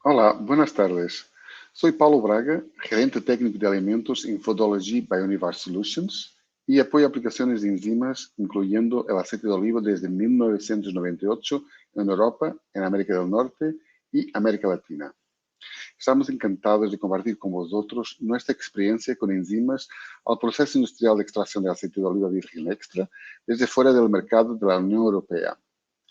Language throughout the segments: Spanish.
Hola, buenas tardes. Soy Paulo Braga, gerente técnico de alimentos en Fodology by Univar Solutions y apoyo aplicaciones de enzimas, incluyendo el aceite de oliva desde 1998 en Europa, en América del Norte y América Latina. Estamos encantados de compartir con vosotros nuestra experiencia con enzimas al proceso industrial de extracción de aceite de oliva virgen extra desde fuera del mercado de la Unión Europea.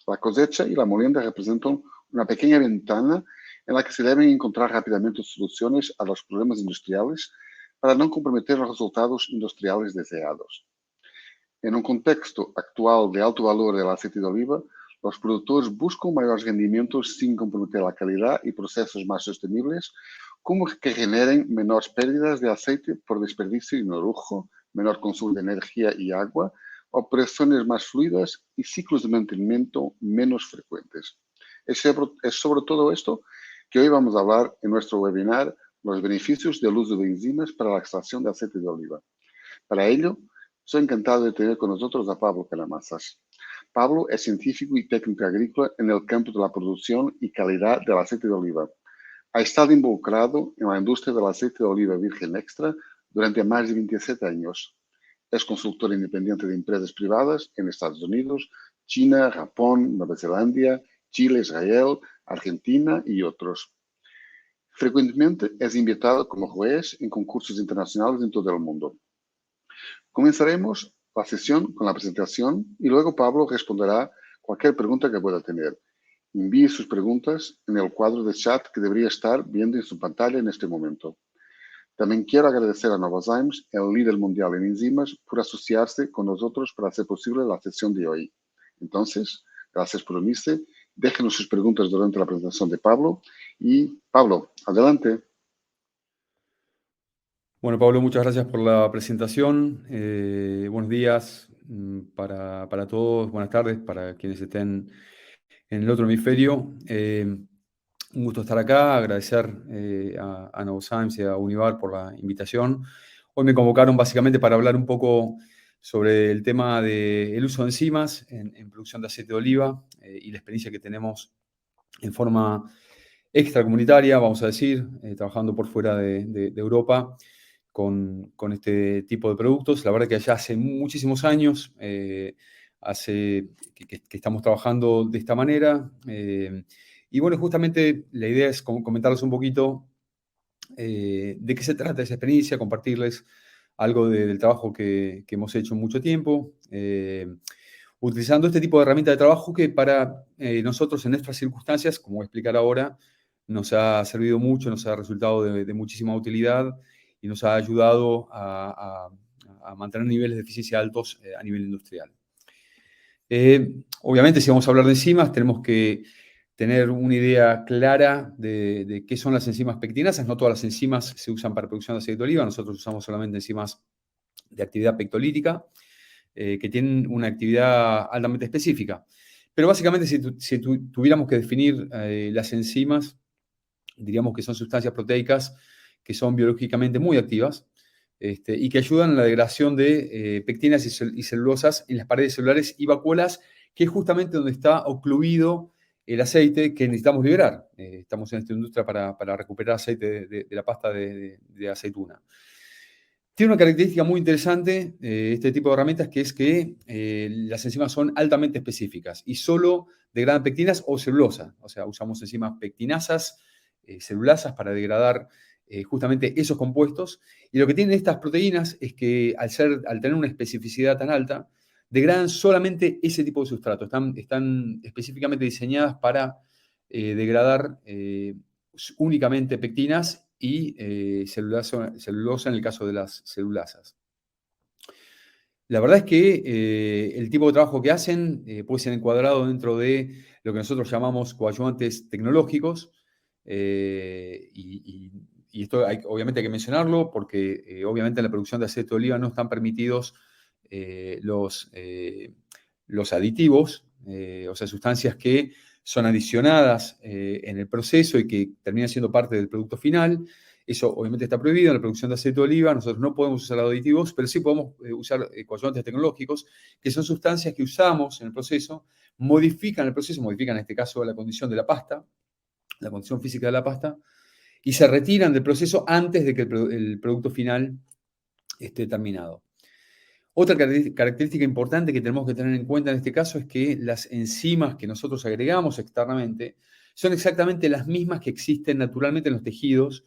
La cosecha y la molienda representan una pequeña ventana en la que se deben encontrar rápidamente soluciones a los problemas industriales para no comprometer los resultados industriales deseados. En un contexto actual de alto valor del aceite de oliva, los productores buscan mayores rendimientos sin comprometer la calidad y procesos más sostenibles, como que generen menores pérdidas de aceite por desperdicio y no lujo, menor consumo de energía y agua, operaciones más fluidas y ciclos de mantenimiento menos frecuentes. Es sobre todo esto que hoy vamos a hablar en nuestro webinar, los beneficios del uso de enzimas para la extracción de aceite de oliva. Para ello, soy encantado de tener con nosotros a Pablo Canamazas. Pablo es científico y técnico agrícola en el campo de la producción y calidad del aceite de oliva. Ha estado involucrado en la industria del aceite de oliva virgen extra durante más de 27 años. Es consultor independiente de empresas privadas en Estados Unidos, China, Japón, Nueva Zelanda, Chile, Israel, Argentina y otros. Frecuentemente es invitado como juez en concursos internacionales en todo el mundo. Comenzaremos la sesión con la presentación y luego Pablo responderá cualquier pregunta que pueda tener. Envíe sus preguntas en el cuadro de chat que debería estar viendo en su pantalla en este momento. También quiero agradecer a Novozymes, el líder mundial en enzimas, por asociarse con nosotros para hacer posible la sesión de hoy. Entonces, gracias por unirse. Déjenos sus preguntas durante la presentación de Pablo. Y Pablo, adelante. Bueno, Pablo, muchas gracias por la presentación. Buenos días para todos, buenas tardes para quienes estén en el otro hemisferio. Un gusto estar acá, agradecer a Novozymes y a Univar por la invitación. Hoy me convocaron básicamente para hablar un poco sobre el tema del uso de enzimas en producción de aceite de oliva y la experiencia que tenemos en forma extracomunitaria, vamos a decir, trabajando por fuera de Europa con este tipo de productos. La verdad que ya hace muchísimos años que estamos trabajando de esta manera. Y bueno, justamente la idea es comentarles un poquito de qué se trata esa experiencia, compartirles algo del trabajo que hemos hecho mucho tiempo, utilizando este tipo de herramienta de trabajo que para nosotros en nuestras circunstancias, como voy a explicar ahora, nos ha servido mucho, nos ha resultado de muchísima utilidad y nos ha ayudado a mantener niveles de eficiencia altos a nivel industrial. Obviamente, si vamos a hablar de enzimas, tenemos que tener una idea clara de qué son las enzimas pectinasas. No todas las enzimas se usan para producción de aceite de oliva, nosotros usamos solamente enzimas de actividad pectolítica, que tienen una actividad altamente específica. Pero básicamente, si tuviéramos que definir las enzimas, diríamos que son sustancias proteicas que son biológicamente muy activas y que ayudan en la degradación de pectinas y celulosas en las paredes celulares y vacuolas, que es justamente donde está ocluido el aceite que necesitamos liberar. Estamos en esta industria para recuperar aceite de la pasta de aceituna. Tiene una característica muy interesante este tipo de herramientas, que es que las enzimas son altamente específicas y solo degradan pectinas o celulosa. O sea, usamos enzimas pectinasas, celulasas para degradar justamente esos compuestos. Y lo que tienen estas proteínas es que al tener una especificidad tan alta, degradan solamente ese tipo de sustrato. Están específicamente diseñadas para degradar únicamente pectinas y celulosa en el caso de las celulasas. La verdad es que el tipo de trabajo que hacen puede ser encuadrado dentro de lo que nosotros llamamos coadyuvantes tecnológicos. Y esto obviamente hay que mencionarlo porque obviamente en la producción de aceite de oliva no están permitidos los aditivos, o sea, sustancias que son adicionadas en el proceso y que terminan siendo parte del producto final. Eso obviamente está prohibido en la producción de aceite de oliva. Nosotros no podemos usar aditivos, pero sí podemos usar coadyuvantes tecnológicos, que son sustancias que usamos en el proceso, modifican el proceso, modifican en este caso la condición de la pasta, la condición física de la pasta, y se retiran del proceso antes de que el producto final esté terminado. Otra característica importante que tenemos que tener en cuenta en este caso es que las enzimas que nosotros agregamos externamente son exactamente las mismas que existen naturalmente en los tejidos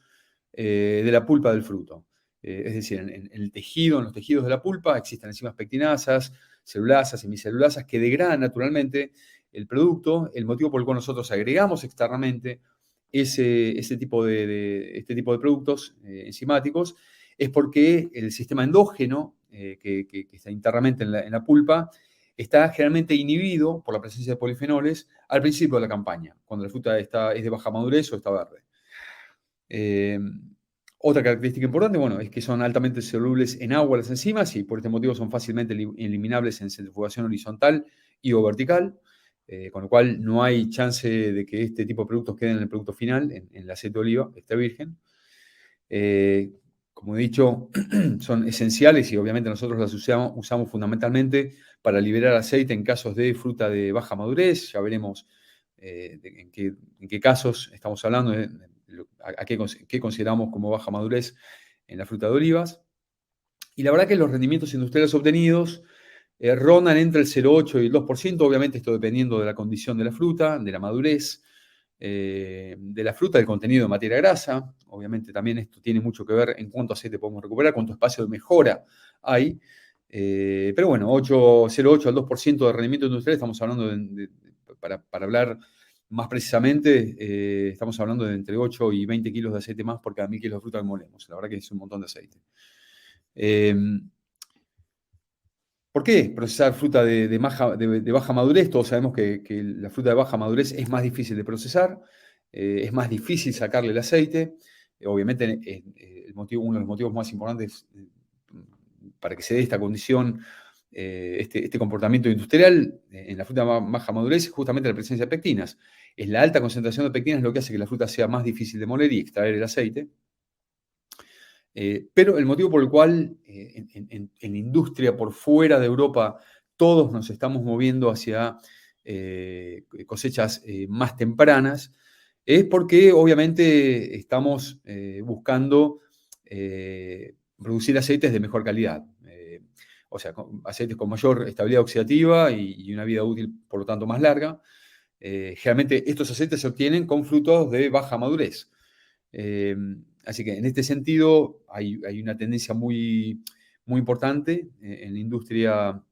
de la pulpa del fruto. Es decir, en el tejido, en los tejidos de la pulpa existen enzimas pectinasas, celulasas, semicelulasas que degradan naturalmente el producto, el motivo por el cual nosotros agregamos externamente este tipo de productos enzimáticos es porque el sistema endógeno que está internamente en la pulpa está generalmente inhibido por la presencia de polifenoles al principio de la campaña, cuando la fruta es de baja madurez o está verde. Otra característica importante, bueno, es que son altamente solubles en agua las enzimas y por este motivo son fácilmente eliminables en centrifugación horizontal y o vertical, con lo cual no hay chance de que este tipo de productos queden en el producto final, en el aceite de oliva, extra virgen. Como he dicho, son esenciales y obviamente nosotros las usamos fundamentalmente para liberar aceite en casos de fruta de baja madurez. Ya veremos en qué casos estamos hablando, qué consideramos como baja madurez en la fruta de olivas. Y la verdad que los rendimientos industriales obtenidos rondan entre el 0,8 y el 2%, obviamente esto dependiendo de la condición de la fruta, de la madurez, de la fruta, del contenido de materia grasa. Obviamente también esto tiene mucho que ver en cuánto aceite podemos recuperar, cuánto espacio de mejora hay. Pero bueno, 0,8 al 2% de rendimiento industrial, estamos hablando para hablar más precisamente, estamos hablando de entre 8 y 20 kilos de aceite más por cada 1000 kilos de fruta que molemos. La verdad que es un montón de aceite. ¿Por qué procesar fruta de baja madurez? Todos sabemos que la fruta de baja madurez es más difícil de procesar, es más difícil sacarle el aceite. Obviamente, uno de los motivos más importantes para que se dé esta condición, este comportamiento industrial en la fruta de baja madurez es justamente la presencia de pectinas. Es la alta concentración de pectinas lo que hace que la fruta sea más difícil de moler y extraer el aceite. Pero el motivo por el cual en la industria por fuera de Europa todos nos estamos moviendo hacia cosechas más tempranas es porque obviamente estamos buscando producir aceites de mejor calidad. O sea, aceites con mayor estabilidad oxidativa y una vida útil por lo tanto más larga. Generalmente estos aceites se obtienen con frutos de baja madurez. Así que en este sentido hay una tendencia muy, muy importante en la industria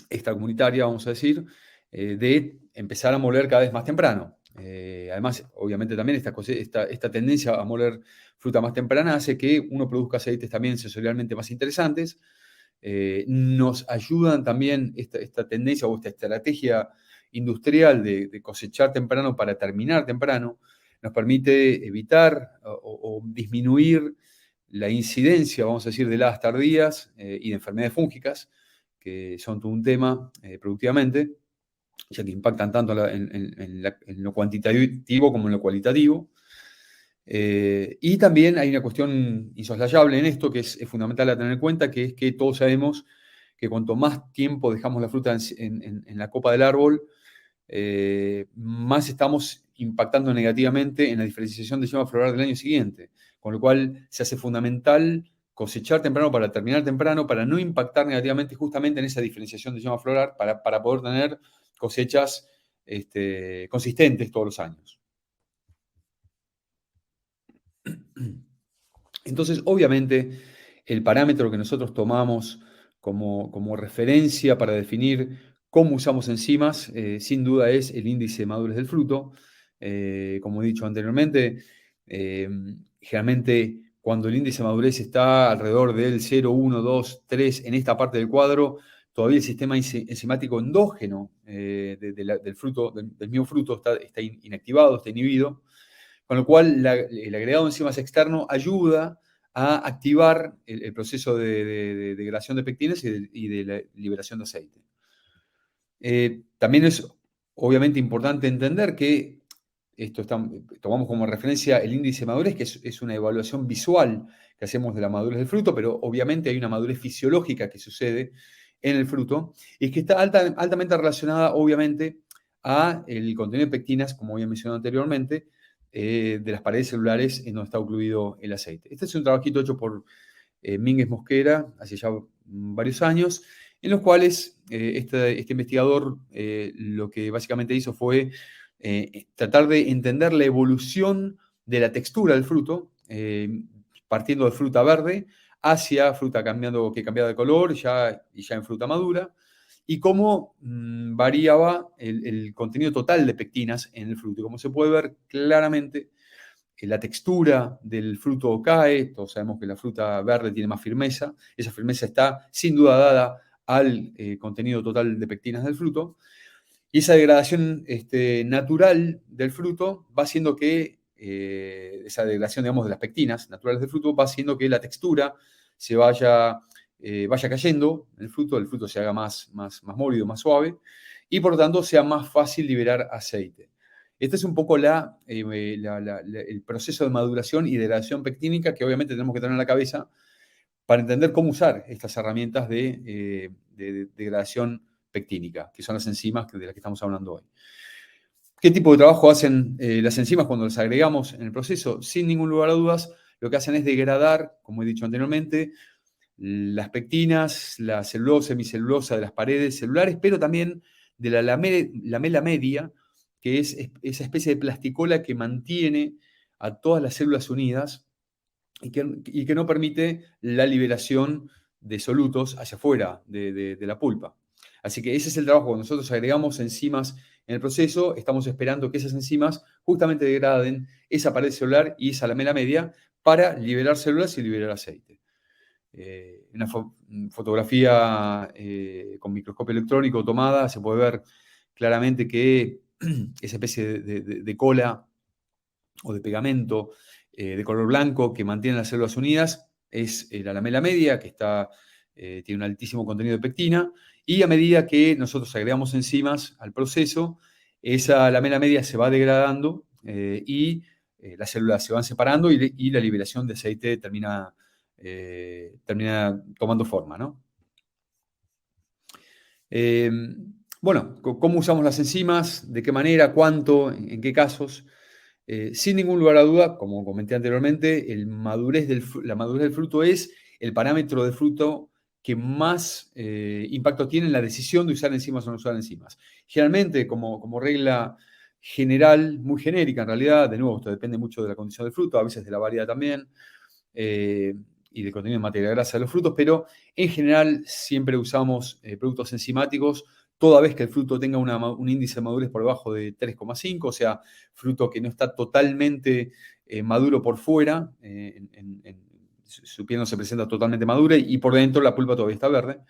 extracomunitaria, vamos a decir, de empezar a moler cada vez más temprano. Además, obviamente también esta tendencia a moler fruta más temprana hace que uno produzca aceites también sensorialmente más interesantes. Nos ayudan también esta tendencia o esta estrategia industrial de cosechar temprano para terminar temprano, nos permite evitar o disminuir la incidencia, vamos a decir, de heladas tardías y de enfermedades fúngicas, que son todo un tema productivamente, ya que impactan tanto en lo cuantitativo como en lo cualitativo. Y también hay una cuestión insoslayable en esto que es fundamental a tener en cuenta, que es que todos sabemos que cuanto más tiempo dejamos la fruta en la copa del árbol, más estamos impactando negativamente en la diferenciación de yema floral del año siguiente. Con lo cual se hace fundamental cosechar temprano para terminar temprano, para no impactar negativamente justamente en esa diferenciación de yema floral, para poder tener cosechas consistentes todos los años. Entonces, obviamente, el parámetro que nosotros tomamos como referencia para definir cómo usamos enzimas, sin duda es el índice de madurez del fruto. Como he dicho anteriormente, generalmente cuando el índice de madurez está alrededor del 0, 1, 2, 3 en esta parte del cuadro, todavía el sistema enzimático endógeno del fruto, del mismo fruto está inactivado, está inhibido. Con lo cual, el agregado de enzimas externo ayuda a activar el proceso de degradación de pectinas y de la liberación de aceite. También es obviamente importante entender que tomamos como referencia el índice de madurez, que es una evaluación visual que hacemos de la madurez del fruto, pero obviamente hay una madurez fisiológica que sucede en el fruto y que está altamente relacionada, obviamente, a el contenido de pectinas, como había mencionado anteriormente, de las paredes celulares en donde está ocluido el aceite. Este es un trabajito hecho por Mínguez Mosquera hace ya varios años, en los cuales este investigador lo que básicamente hizo fue tratar de entender la evolución de la textura del fruto, partiendo de fruta verde hacia fruta que cambiaba de color y ya en fruta madura, y cómo variaba el contenido total de pectinas en el fruto. Como se puede ver claramente, la textura del fruto cae, todos sabemos que la fruta verde tiene más firmeza, esa firmeza está sin duda dada al contenido total de pectinas del fruto, y esa degradación natural del fruto va haciendo que, esa degradación, digamos, de las pectinas naturales del fruto va haciendo que la textura se vaya cayendo en el fruto se haga más móvido, más suave, y por lo tanto sea más fácil liberar aceite. Este es un poco el proceso de maduración y degradación pectínica que obviamente tenemos que tener en la cabeza para entender cómo usar estas herramientas de degradación pectínica, que son las enzimas de las que estamos hablando hoy. ¿Qué tipo de trabajo hacen las enzimas cuando las agregamos en el proceso? Sin ningún lugar a dudas, lo que hacen es degradar, como he dicho anteriormente, las pectinas, la celulosa, hemicelulosa de las paredes celulares, pero también de la lamela media, que es esa especie de plasticola que mantiene a todas las células unidas y que no permite la liberación de solutos hacia afuera de la pulpa. Así que ese es el trabajo. Cuando nosotros agregamos enzimas en el proceso, estamos esperando que esas enzimas justamente degraden esa pared celular y esa lamela media para liberar células y liberar aceite. Una fotografía con microscopio electrónico tomada, se puede ver claramente que esa especie de cola o de pegamento de color blanco que mantiene las células unidas es la lamela media, que tiene un altísimo contenido de pectina, y a medida que nosotros agregamos enzimas al proceso, esa lamela media se va degradando y las células se van separando y la liberación de aceite termina tomando forma, ¿no? Bueno, ¿cómo usamos las enzimas? ¿De qué manera? ¿Cuánto? ¿En qué casos? Sin ningún lugar a duda, como comenté anteriormente, la madurez del fruto es el parámetro de fruto que más impacto tiene en la decisión de usar enzimas o no usar enzimas. Generalmente, como regla general, muy genérica en realidad, de nuevo, esto depende mucho de la condición del fruto, a veces de la variedad también, y del contenido de materia grasa de los frutos, pero en general siempre usamos productos enzimáticos toda vez que el fruto tenga un índice de madurez por debajo de 3,5, o sea, fruto que no está totalmente maduro por fuera, su piel no se presenta totalmente madura y por dentro la pulpa todavía está verde.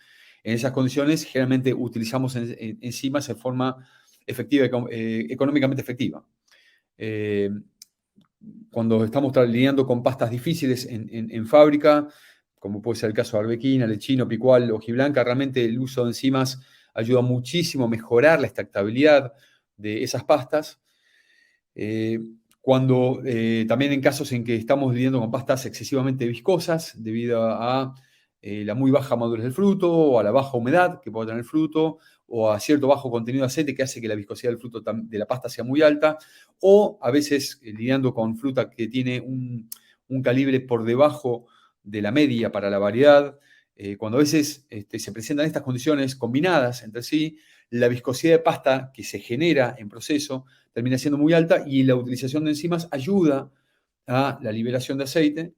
En esas condiciones generalmente utilizamos enzimas de forma efectiva, económicamente efectiva. Cuando estamos lidiando con pastas difíciles en fábrica, como puede ser el caso de arbequina, lechino, picual, hojiblanca, realmente el uso de enzimas ayuda muchísimo a mejorar la extractabilidad de esas pastas. También en casos en que estamos lidiando con pastas excesivamente viscosas debido a la muy baja madurez del fruto o a la baja humedad que puede tener el fruto o a cierto bajo contenido de aceite que hace que la viscosidad del fruto de la pasta sea muy alta, o a veces lidiando con fruta que tiene un calibre por debajo de la media para la variedad. Cuando a veces se presentan estas condiciones combinadas entre sí, la viscosidad de pasta que se genera en proceso termina siendo muy alta y la utilización de enzimas ayuda a la liberación de aceite,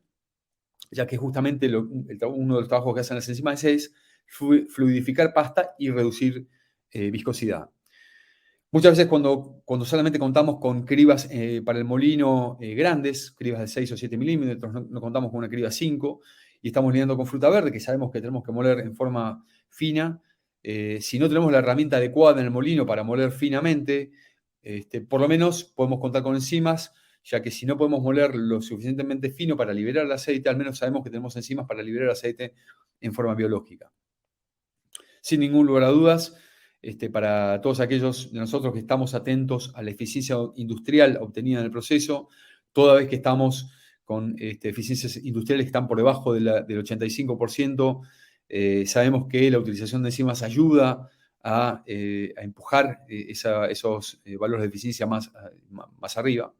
ya que justamente uno de los trabajos que hacen las enzimas es fluidificar pasta y reducir viscosidad. Muchas veces cuando solamente contamos con cribas para el molino grandes, cribas de 6 o 7 milímetros, no contamos con una criba 5, y estamos lidiando con fruta verde, que sabemos que tenemos que moler en forma fina. Si no tenemos la herramienta adecuada en el molino para moler finamente, por lo menos podemos contar con enzimas, ya que si no podemos moler lo suficientemente fino para liberar el aceite, al menos sabemos que tenemos enzimas para liberar el aceite en forma biológica. Sin ningún lugar a dudas, para todos aquellos de nosotros que estamos atentos a la eficiencia industrial obtenida en el proceso, toda vez que estamos con eficiencias industriales que están por debajo del 85%, sabemos que la utilización de enzimas ayuda a empujar esos valores de eficiencia más arriba.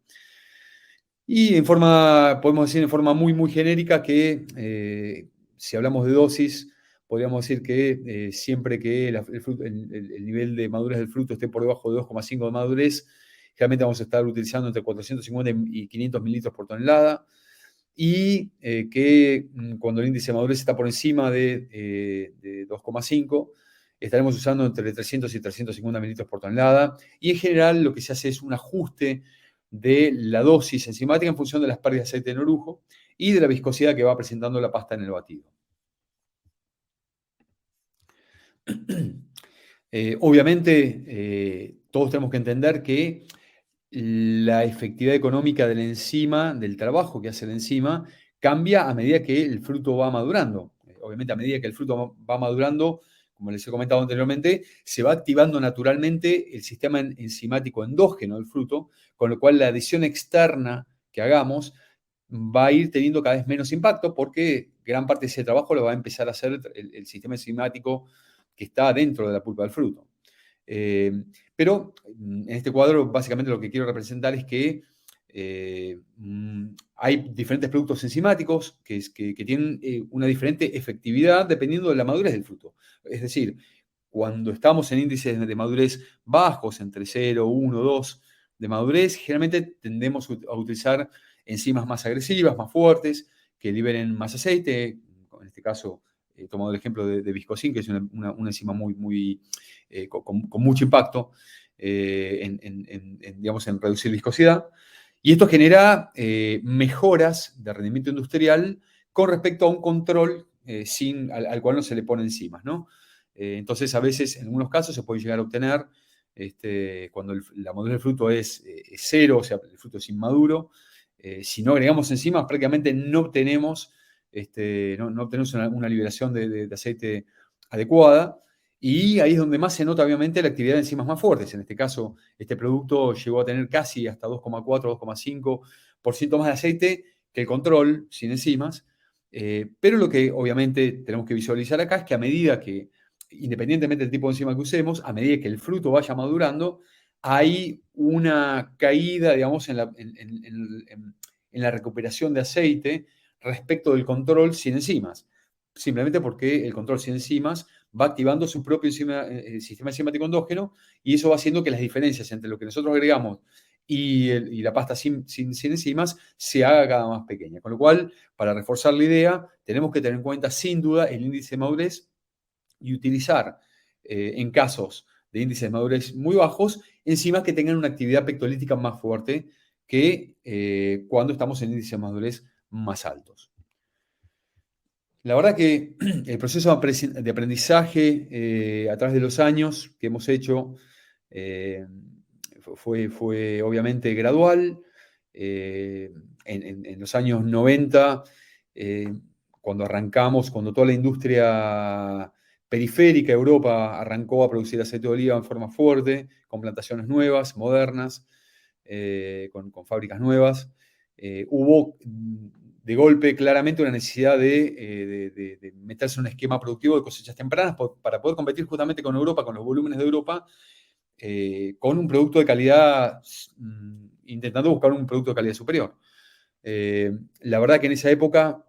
Y podemos decir en forma muy, muy genérica que si hablamos de dosis, podríamos decir que siempre que el nivel de madurez del fruto esté por debajo de 2,5 de madurez, generalmente vamos a estar utilizando entre 450 y 500 mililitros por tonelada. Y que cuando el índice de madurez está por encima de 2,5, estaremos usando entre 300 y 350 mililitros por tonelada. Y en general lo que se hace es un ajuste de la dosis enzimática en función de las pérdidas de aceite en orujo y de la viscosidad que va presentando la pasta en el batido. Obviamente, todos tenemos que entender que la efectividad económica de la enzima, del trabajo que hace la enzima, cambia a medida que el fruto va madurando. Obviamente, a medida que el fruto va madurando, como les he comentado anteriormente, se va activando naturalmente el sistema enzimático endógeno del fruto, con lo cual la adición externa que hagamos va a ir teniendo cada vez menos impacto porque gran parte de ese trabajo lo va a empezar a hacer el sistema enzimático que está dentro de la pulpa del fruto. Pero en este cuadro básicamente lo que quiero representar es que hay diferentes productos enzimáticos que tienen una diferente efectividad dependiendo de la madurez del fruto. Es decir, cuando estamos en índices de madurez bajos, entre 0, 1, 2 de madurez, generalmente tendemos a utilizar enzimas más agresivas, más fuertes, que liberen más aceite. En este caso, he tomado el ejemplo de Viscosin, que es una enzima con mucho impacto digamos, en reducir viscosidad. Y esto genera mejoras de rendimiento industrial con respecto a un control al cual no se le pone enzimas, ¿no? Entonces, a veces, en algunos casos, se puede llegar a obtener, cuando la madurez del fruto es 0, o sea, el fruto es inmaduro, si no agregamos enzimas, prácticamente no obtenemos una liberación de aceite adecuada. Y ahí es donde más se nota, obviamente, la actividad de enzimas más fuertes. En este caso, este producto llegó a tener casi hasta 2,4, 2,5% más de aceite que el control sin enzimas. Pero lo que obviamente tenemos que visualizar acá es que a medida que, independientemente del tipo de enzima que usemos, a medida que el fruto vaya madurando, hay una caída, digamos, en la recuperación de aceite respecto del control sin enzimas. Simplemente porque el control sin enzimas va activando su propio sistema enzimático endógeno y eso va haciendo que las diferencias entre lo que nosotros agregamos y la pasta sin enzimas se haga cada más pequeña. Con lo cual, para reforzar la idea, tenemos que tener en cuenta sin duda el índice de madurez y utilizar en casos de índices de madurez muy bajos enzimas que tengan una actividad pectolítica más fuerte que cuando estamos en índices de madurez más altos. La verdad que el proceso de aprendizaje a través de los años que hemos hecho fue obviamente gradual. En los años 90, cuando arrancamos, cuando toda la industria periférica de Europa arrancó a producir aceite de oliva en forma fuerte, con plantaciones nuevas, modernas, con fábricas nuevas, hubo de golpe claramente una necesidad de meterse en un esquema productivo de cosechas tempranas para poder competir justamente con Europa, con los volúmenes de Europa, con un producto de calidad, intentando buscar un producto de calidad superior. La verdad que en esa época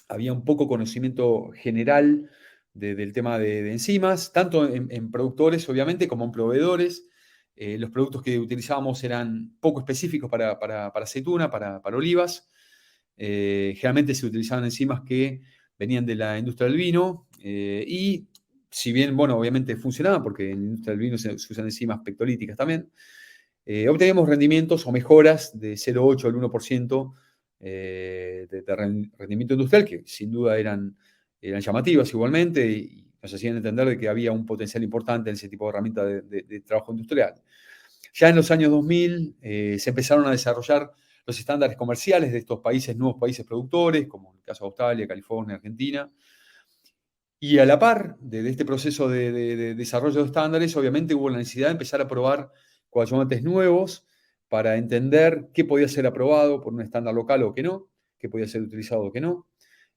había un poco conocimiento general del tema de enzimas, tanto en productores, obviamente, como en proveedores. Los productos que utilizábamos eran poco específicos para aceituna, para olivas. Generalmente se utilizaban enzimas que venían de la industria del vino y si bien, bueno, obviamente funcionaba porque en la industria del vino se usan enzimas pectolíticas también, obteníamos rendimientos o mejoras de 0,8 al 1% de rendimiento industrial, que sin duda eran llamativas igualmente y nos hacían entender de que había un potencial importante en ese tipo de herramienta de trabajo industrial. Ya en los años 2000 se empezaron a desarrollar los estándares comerciales de estos países, nuevos países productores, como en el caso de Australia, California, Argentina. Y a la par de este proceso de desarrollo de estándares, obviamente hubo la necesidad de empezar a probar coadyuvantes nuevos para entender qué podía ser aprobado por un estándar local o qué no, qué podía ser utilizado o qué no.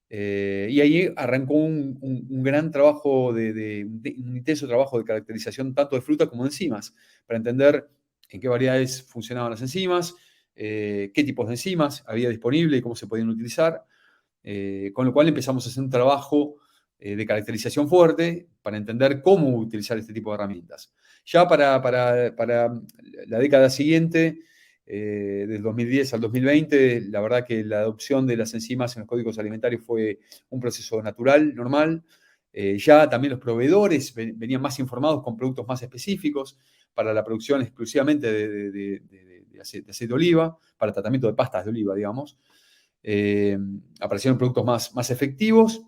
Y ahí arrancó un gran trabajo, un intenso trabajo de caracterización tanto de fruta como de enzimas, para entender en qué variedades funcionaban las enzimas, qué tipos de enzimas había disponible y cómo se podían utilizar. Con lo cual empezamos a hacer un trabajo de caracterización fuerte para entender cómo utilizar este tipo de herramientas. Ya para la década siguiente, del 2010 al 2020, la verdad que la adopción de las enzimas en los códigos alimentarios fue un proceso natural, normal. Ya también los proveedores venían más informados con productos más específicos para la producción exclusivamente de aceite de oliva, para el tratamiento de pastas de oliva, digamos. Aparecieron productos más efectivos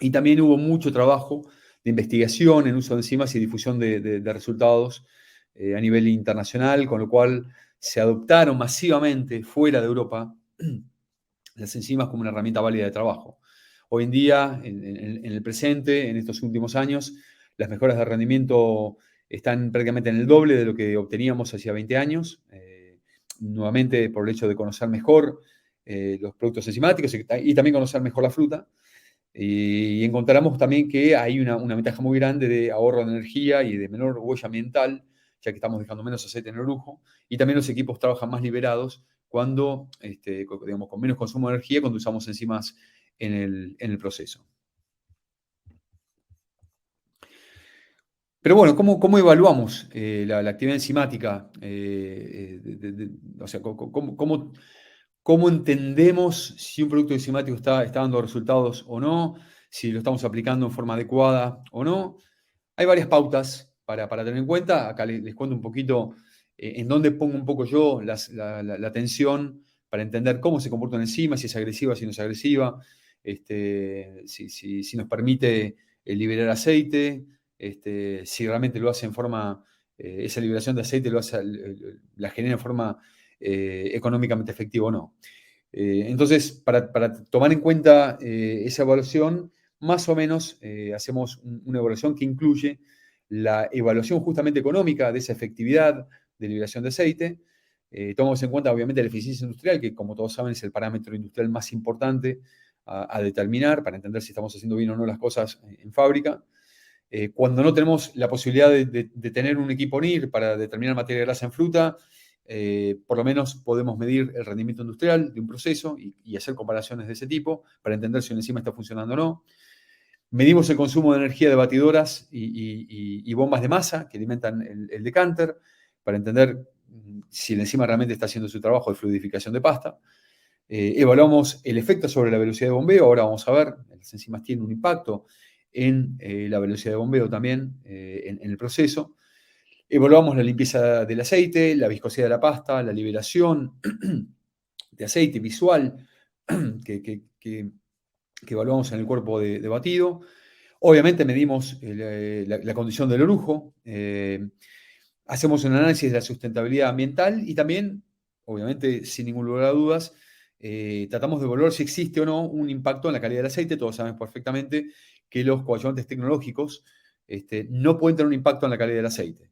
y también hubo mucho trabajo de investigación en uso de enzimas y difusión de resultados a nivel internacional, con lo cual se adoptaron masivamente fuera de Europa las enzimas como una herramienta válida de trabajo. Hoy en día, en el presente, en estos últimos años, las mejoras de rendimiento están prácticamente en el doble de lo que obteníamos hacía 20 años, nuevamente por el hecho de conocer mejor los productos enzimáticos y también conocer mejor la fruta. Y encontramos también que hay una ventaja muy grande de ahorro de energía y de menor huella ambiental, ya que estamos dejando menos aceite en el orujo, y también los equipos trabajan más liberados cuando, digamos, con menos consumo de energía cuando usamos enzimas en el proceso. Pero bueno, ¿cómo evaluamos la actividad enzimática? O sea, ¿cómo entendemos si un producto enzimático está dando resultados o no? Si lo estamos aplicando en forma adecuada o no. Hay varias pautas para tener en cuenta. Acá les cuento un poquito en dónde pongo un poco yo la atención para entender cómo se comporta una enzima, si es agresiva, si no es agresiva, si nos permite liberar aceite, si realmente lo hace en forma, esa liberación de aceite la genera en forma económicamente efectiva o no. Entonces, para tomar en cuenta esa evaluación, más o menos hacemos una evaluación que incluye la evaluación justamente económica de esa efectividad de liberación de aceite. Tomamos en cuenta, obviamente, la eficiencia industrial, que como todos saben es el parámetro industrial más importante a determinar para entender si estamos haciendo bien o no las cosas en fábrica. Cuando no tenemos la posibilidad de tener un equipo NIR para determinar materia grasa en fruta, por lo menos podemos medir el rendimiento industrial de un proceso y hacer comparaciones de ese tipo para entender si una enzima está funcionando o no. Medimos el consumo de energía de batidoras y bombas de masa que alimentan el decanter para entender si la enzima realmente está haciendo su trabajo de fluidificación de pasta. Evaluamos el efecto sobre la velocidad de bombeo. Ahora vamos a ver, las enzimas tienen un impacto en la velocidad de bombeo también en el proceso. Evaluamos la limpieza del aceite, la viscosidad de la pasta, la liberación de aceite visual que evaluamos en el cuerpo de batido. Obviamente medimos la condición del orujo, hacemos un análisis de la sustentabilidad ambiental y también, obviamente, sin ningún lugar a dudas, tratamos de evaluar si existe o no un impacto en la calidad del aceite. Todos sabemos perfectamente que los coadyuvantes tecnológicos no pueden tener un impacto en la calidad del aceite.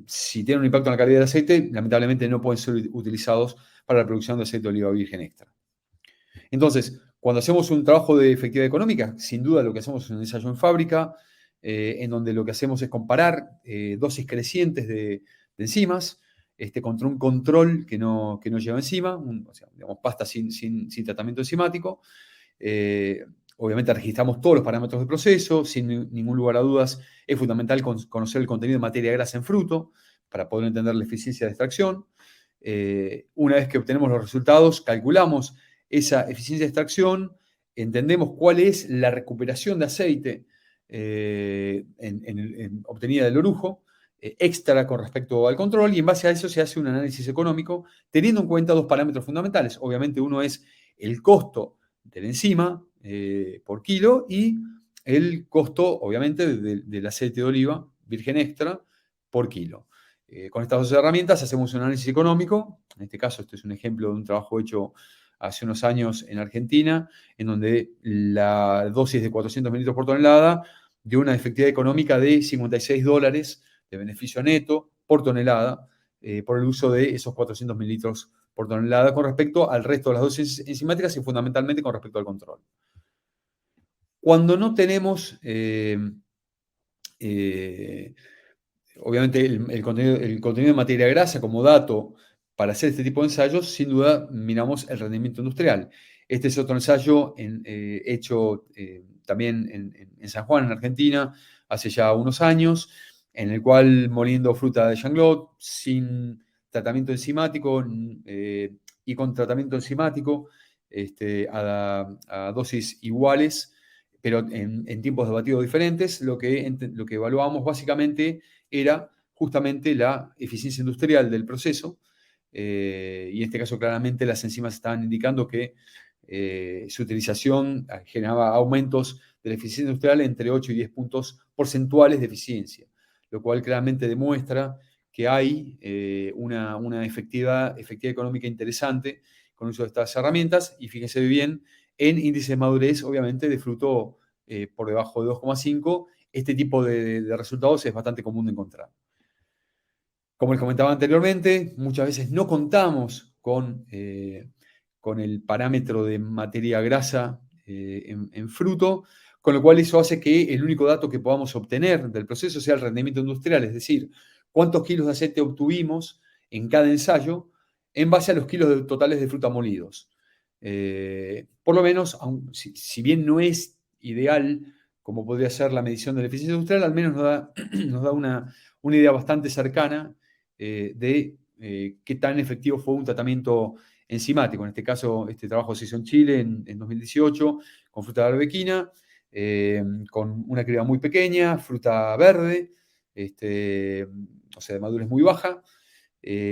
Si tienen un impacto en la calidad del aceite, lamentablemente no pueden ser utilizados para la producción de aceite de oliva virgen extra. Entonces, cuando hacemos un trabajo de efectividad económica, sin duda lo que hacemos es un ensayo en fábrica, en donde lo que hacemos es comparar dosis crecientes de enzimas contra un control que no lleva enzima, o sea, digamos, pasta sin tratamiento enzimático. Obviamente registramos todos los parámetros del proceso, sin ningún lugar a dudas es fundamental conocer el contenido de materia grasa en fruto para poder entender la eficiencia de extracción. Una vez que obtenemos los resultados, calculamos esa eficiencia de extracción, entendemos cuál es la recuperación de aceite obtenida del orujo, extra con respecto al control, y en base a eso se hace un análisis económico teniendo en cuenta dos parámetros fundamentales. Obviamente uno es el costo de la enzima por kilo y el costo, obviamente, del aceite de oliva virgen extra por kilo. Con estas dos herramientas hacemos un análisis económico. En este caso, este es un ejemplo de un trabajo hecho hace unos años en Argentina, en donde la dosis de 400 mililitros por tonelada dio una efectividad económica de $56 de beneficio neto por tonelada por el uso de esos 400 mililitros por tonelada con respecto al resto de las dosis enzimáticas y fundamentalmente con respecto al control. Cuando no tenemos, obviamente, el contenido de materia grasa como dato para hacer este tipo de ensayos, sin duda miramos el rendimiento industrial. Este es otro ensayo hecho también en San Juan, en Argentina, hace ya unos años, en el cual moliendo fruta de Yanglot sin tratamiento enzimático y con tratamiento enzimático a dosis iguales, pero en tiempos de batido diferentes, lo que evaluamos básicamente era justamente la eficiencia industrial del proceso, y en este caso claramente las enzimas estaban indicando que su utilización generaba aumentos de la eficiencia industrial entre 8 y 10 puntos porcentuales de eficiencia, lo cual claramente demuestra que hay una efectividad económica interesante con el uso de estas herramientas, y fíjense bien, en índice de madurez, obviamente, de fruto por debajo de 2,5, este tipo de resultados es bastante común de encontrar. Como les comentaba anteriormente, muchas veces no contamos con el parámetro de materia grasa en fruto, con lo cual eso hace que el único dato que podamos obtener del proceso sea el rendimiento industrial, es decir, cuántos kilos de aceite obtuvimos en cada ensayo en base a los kilos totales de fruta molidos. Por lo menos, si bien no es ideal como podría ser la medición de la eficiencia industrial, al menos nos da una idea bastante cercana de qué tan efectivo fue un tratamiento enzimático. En este caso, este trabajo se hizo en Chile en 2018 con fruta de arbequina, con una criba muy pequeña, fruta verde, o sea, de madurez muy baja,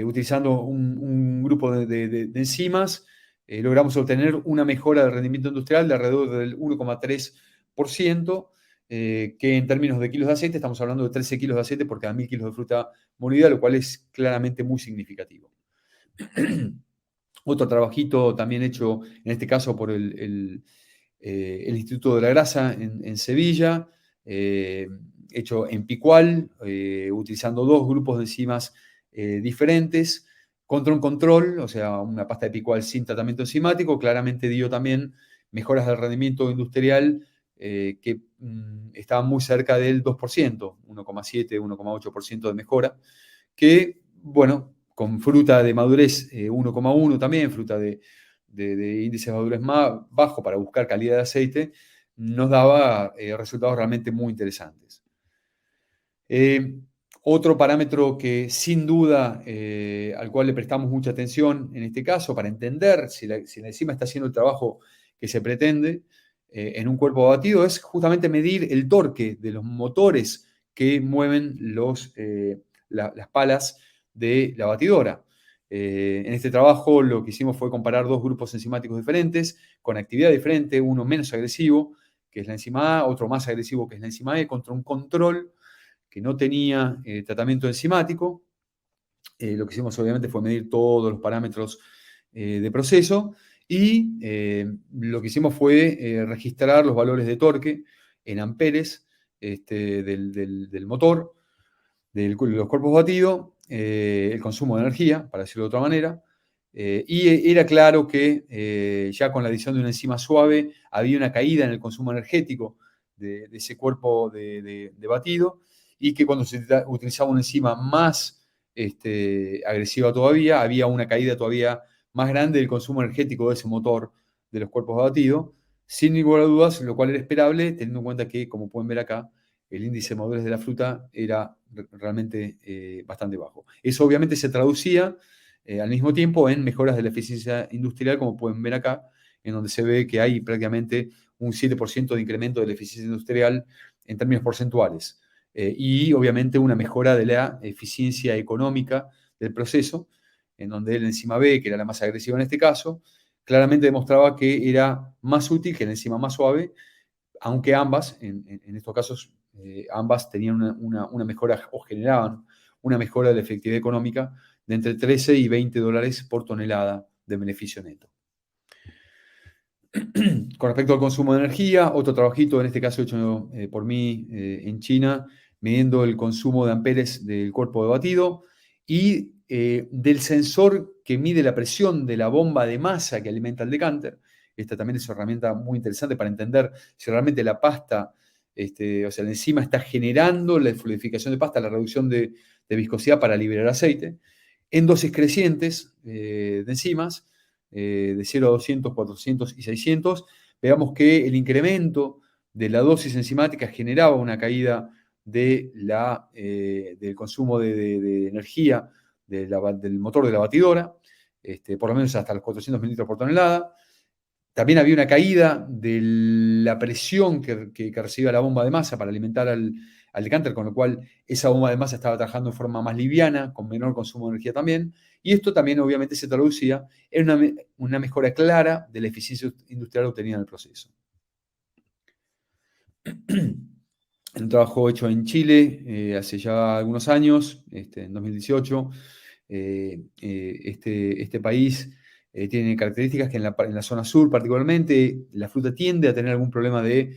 utilizando un grupo de enzimas. Logramos obtener una mejora del rendimiento industrial de alrededor del 1,3%, que en términos de kilos de aceite estamos hablando de 13 kilos de aceite por cada 1.000 kilos de fruta molida, lo cual es claramente muy significativo. Otro trabajito también hecho, en este caso por el Instituto de la Grasa en Sevilla, hecho en Picual, utilizando dos grupos de enzimas diferentes, contra un control, o sea, una pasta de Picual sin tratamiento enzimático, claramente dio también mejoras del rendimiento industrial que estaban muy cerca del 2%, 1,7, 1,8% de mejora, que, bueno, con fruta de madurez 1,1 también, fruta de índice de madurez más bajo para buscar calidad de aceite, nos daba resultados realmente muy interesantes. Otro parámetro que sin duda al cual le prestamos mucha atención en este caso para entender si la enzima está haciendo el trabajo que se pretende en un cuerpo batido es justamente medir el torque de los motores que mueven las palas de la batidora. En este trabajo lo que hicimos fue comparar dos grupos enzimáticos diferentes, con actividad diferente, uno menos agresivo, que es la enzima A, otro más agresivo, que es la enzima E, contra un control que no tenía tratamiento enzimático. Lo que hicimos obviamente fue medir todos los parámetros de proceso y lo que hicimos fue registrar los valores de torque en amperes del motor, de los cuerpos batidos, el consumo de energía, para decirlo de otra manera, y era claro que ya con la adición de una enzima suave había una caída en el consumo energético de ese cuerpo de batido, y que cuando se utilizaba una enzima más agresiva todavía, había una caída todavía más grande del consumo energético de ese motor de los cuerpos de batido, sin ninguna duda, lo cual era esperable, teniendo en cuenta que, como pueden ver acá, el índice de madurez de la fruta era realmente bastante bajo. Eso obviamente se traducía al mismo tiempo en mejoras de la eficiencia industrial, como pueden ver acá, en donde se ve que hay prácticamente un 7% de incremento de la eficiencia industrial en términos porcentuales. Y obviamente una mejora de la eficiencia económica del proceso, en donde la enzima B, que era la más agresiva en este caso, claramente demostraba que era más útil que la enzima más suave, aunque ambas, en estos casos, ambas tenían una mejora o generaban una mejora de la efectividad económica de entre 13 y 20 dólares por tonelada de beneficio neto. Con respecto al consumo de energía, otro trabajito, en este caso hecho por mí en China, midiendo el consumo de amperes del cuerpo de batido y del sensor que mide la presión de la bomba de masa que alimenta el decanter. Esta también es una herramienta muy interesante para entender si realmente la pasta, o sea, la enzima está generando la fluidificación de pasta, la reducción de viscosidad para liberar aceite, en dosis crecientes de enzimas, de 0 a 200, 400 y 600. Veamos que el incremento de la dosis enzimática generaba una caída del consumo de energía del motor de la batidora, por lo menos hasta los 400 mililitros por tonelada. También había una caída de la presión que recibía la bomba de masa para alimentar al decanter, con lo cual esa bomba de masa estaba trabajando de forma más liviana, con menor consumo de energía también. Y esto también obviamente se traducía en una mejora clara de la eficiencia industrial obtenida en el proceso. En un trabajo hecho en Chile hace ya algunos años, en 2018, este país tiene características que en la zona sur particularmente la fruta tiende a tener algún problema de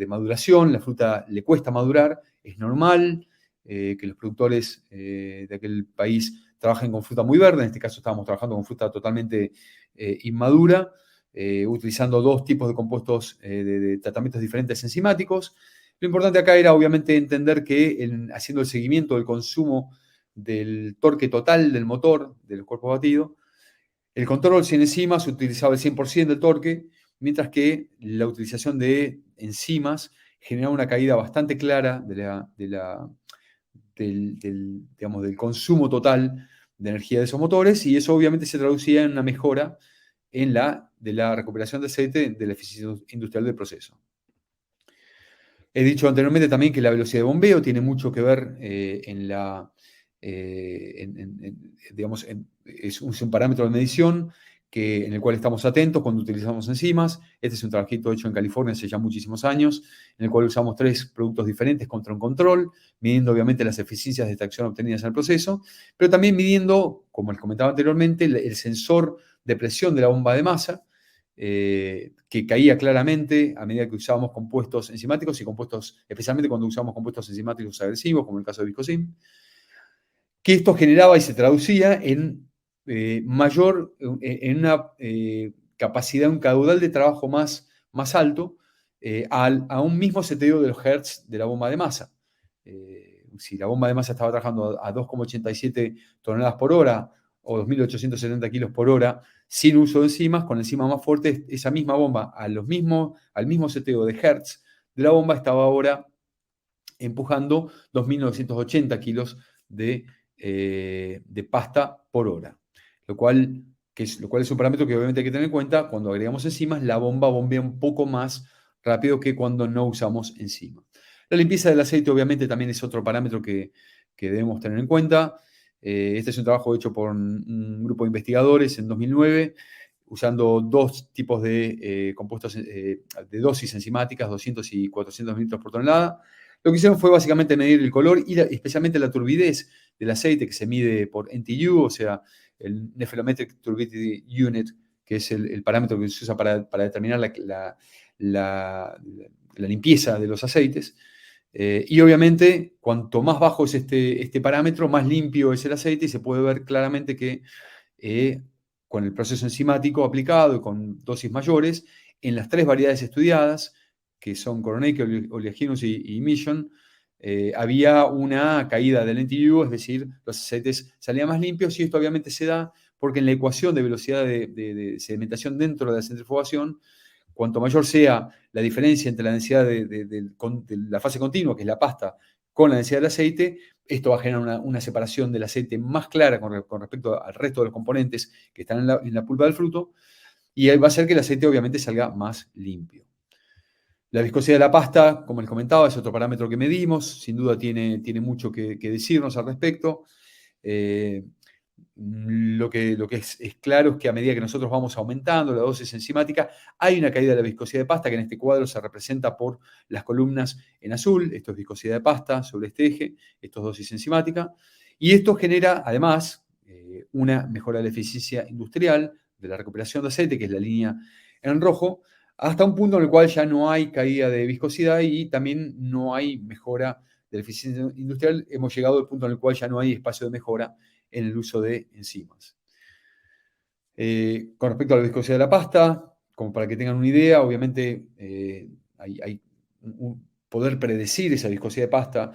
maduración, la fruta le cuesta madurar, es normal que los productores de aquel país trabajen con fruta muy verde, en este caso estábamos trabajando con fruta totalmente inmadura, utilizando dos tipos de compuestos de tratamientos diferentes enzimáticos. Lo importante acá era obviamente entender que haciendo el seguimiento del consumo del torque total del motor, del cuerpo batido, el control sin enzimas utilizaba el 100% del torque, mientras que la utilización de enzimas generaba una caída bastante clara del consumo total de energía de esos motores, y eso obviamente se traducía en una mejora de la recuperación de aceite de la eficiencia industrial del proceso. He dicho anteriormente también que la velocidad de bombeo tiene mucho que ver es un parámetro de medición en el cual estamos atentos cuando utilizamos enzimas. Este es un trabajito hecho en California hace ya muchísimos años, en el cual usamos 3 productos diferentes contra un control, midiendo obviamente las eficiencias de extracción obtenidas en el proceso, pero también midiendo, como les comentaba anteriormente, el sensor de presión de la bomba de masa, que caía claramente a medida que usábamos compuestos enzimáticos y compuestos, especialmente cuando usábamos compuestos enzimáticos agresivos, como el caso de Viscosim, que esto generaba y se traducía en en una capacidad, un caudal de trabajo más alto a un mismo seteo de los hertz de la bomba de masa. Si la bomba de masa estaba trabajando a 2,87 toneladas por hora o 2.870 kilos por hora, sin uso de enzimas, con enzimas más fuertes, esa misma bomba al mismo seteo de hertz de la bomba estaba ahora empujando 2.980 kilos de pasta por hora, lo cual es un parámetro que obviamente hay que tener en cuenta. Cuando agregamos enzimas, la bomba bombea un poco más rápido que cuando no usamos enzimas. La limpieza del aceite obviamente también es otro parámetro que debemos tener en cuenta. Este es un trabajo hecho por un grupo de investigadores en 2009, usando 2 tipos de compuestos de dosis enzimáticas, 200 y 400 mililitros por tonelada. Lo que hicieron fue básicamente medir el color y especialmente la turbidez del aceite, que se mide por NTU, o sea, el Nephelometric Turbidity Unit, que es el parámetro que se usa para determinar la limpieza de los aceites. Y obviamente, cuanto más bajo es este parámetro, más limpio es el aceite, y se puede ver claramente que con el proceso enzimático aplicado y con dosis mayores, en las 3 variedades estudiadas, que son Coronaceae, Oleaginous y Mission, había una caída del NTU, es decir, los aceites salían más limpios, y esto obviamente se da porque en la ecuación de velocidad de sedimentación dentro de la centrifugación, cuanto mayor sea la diferencia entre la densidad de la fase continua, que es la pasta, con la densidad del aceite, esto va a generar una separación del aceite más clara con respecto al resto de los componentes que están en la pulpa del fruto, y va a hacer que el aceite obviamente salga más limpio. La viscosidad de la pasta, como les comentaba, es otro parámetro que medimos, sin duda tiene mucho que decirnos al respecto. Lo que es claro es que a medida que nosotros vamos aumentando la dosis enzimática, hay una caída de la viscosidad de pasta, que en este cuadro se representa por las columnas en azul. Esto es viscosidad de pasta sobre este eje, esto es dosis enzimática, y esto genera además una mejora de la eficiencia industrial de la recuperación de aceite, que es la línea en rojo, hasta un punto en el cual ya no hay caída de viscosidad y también no hay mejora de la eficiencia industrial. Hemos llegado al punto en el cual ya no hay espacio de mejora en el uso de enzimas. Con respecto a la viscosidad de la pasta, como para que tengan una idea, obviamente hay poder predecir esa viscosidad de pasta,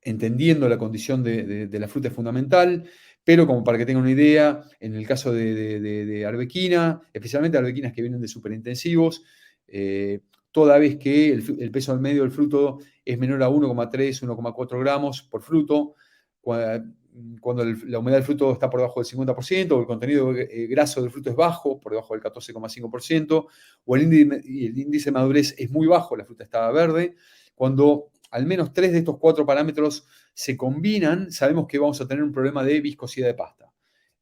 entendiendo la condición de la fruta es fundamental, pero como para que tengan una idea, en el caso de arbequina, especialmente arbequinas que vienen de superintensivos, toda vez que el peso al medio del fruto es menor a 1,3, 1,4 gramos por fruto, cuando la humedad del fruto está por debajo del 50%, o el contenido graso del fruto es bajo, por debajo del 14,5%, o el índice de madurez es muy bajo, la fruta está verde. Cuando al menos 3 de estos 4 parámetros se combinan, sabemos que vamos a tener un problema de viscosidad de pasta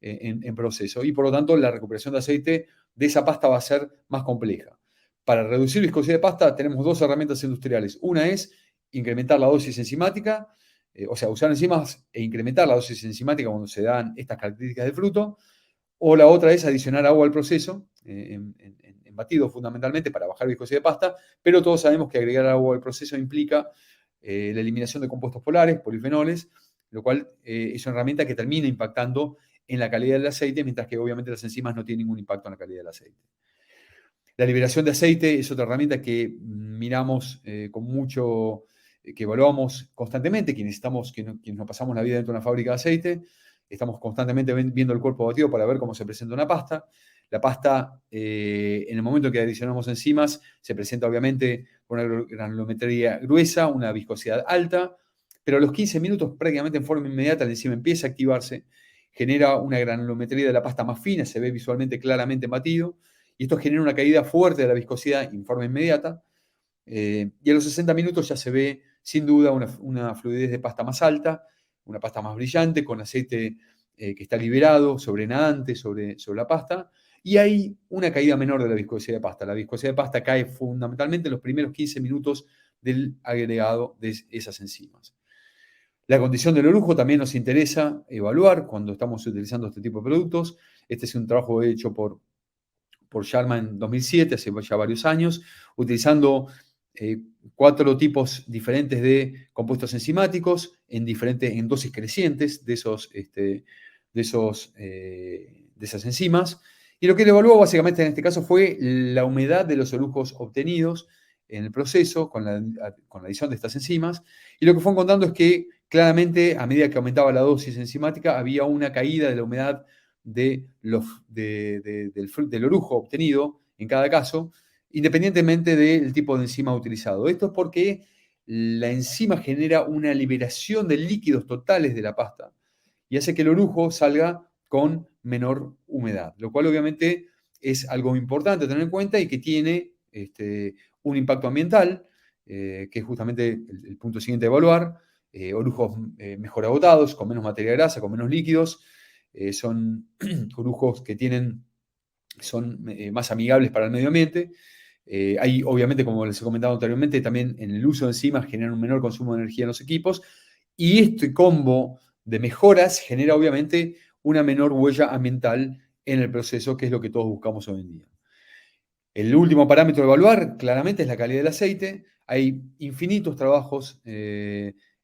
en proceso. Y por lo tanto, la recuperación de aceite de esa pasta va a ser más compleja. Para reducir viscosidad de pasta tenemos 2 herramientas industriales. Una es incrementar la dosis enzimática, o sea, usar enzimas e incrementar la dosis enzimática cuando se dan estas características del fruto. O la otra es adicionar agua al proceso, en batido fundamentalmente para bajar viscosidad de pasta, pero todos sabemos que agregar agua al proceso implica la eliminación de compuestos polares, polifenoles, lo cual es una herramienta que termina impactando en la calidad del aceite, mientras que obviamente las enzimas no tienen ningún impacto en la calidad del aceite. La liberación de aceite es otra herramienta que miramos con mucho, que evaluamos constantemente, quienes nos pasamos la vida dentro de una fábrica de aceite. Estamos constantemente viendo el cuerpo batido para ver cómo se presenta una pasta. La pasta, en el momento que adicionamos enzimas, se presenta obviamente con una granulometría gruesa, una viscosidad alta, pero a los 15 minutos, prácticamente en forma inmediata, la enzima empieza a activarse, genera una granulometría de la pasta más fina, se ve visualmente claramente batido, y esto genera una caída fuerte de la viscosidad en forma inmediata, y a los 60 minutos ya se ve, sin duda, una fluidez de pasta más alta, una pasta más brillante, con aceite que está liberado, sobrenadante sobre la pasta, y hay una caída menor de la viscosidad de pasta. La viscosidad de pasta cae fundamentalmente en los primeros 15 minutos del agregado de esas enzimas. La condición del orujo también nos interesa evaluar cuando estamos utilizando este tipo de productos. Este es un trabajo hecho por Sharma en 2007, hace ya varios años, utilizando 4 tipos diferentes de compuestos enzimáticos en dosis crecientes de esas enzimas. Y lo que él evaluó básicamente en este caso fue la humedad de los orujos obtenidos en el proceso con la adición de estas enzimas. Y lo que fue encontrando es que claramente a medida que aumentaba la dosis enzimática había una caída de la humedad del orujo obtenido en cada caso, independientemente del tipo de enzima utilizado. Esto es porque la enzima genera una liberación de líquidos totales de la pasta y hace que el orujo salga con menor humedad, lo cual obviamente es algo importante a tener en cuenta y que tiene un impacto ambiental, que es justamente el punto siguiente a evaluar. Orujos mejor agotados, con menos materia grasa, con menos líquidos, son orujos que son más amigables para el medio ambiente. Hay, obviamente, como les he comentado anteriormente, también en el uso de enzimas generan un menor consumo de energía en los equipos, y este combo de mejoras genera, obviamente, una menor huella ambiental en el proceso, que es lo que todos buscamos hoy en día. El último parámetro a evaluar, claramente, es la calidad del aceite. Hay infinitos trabajos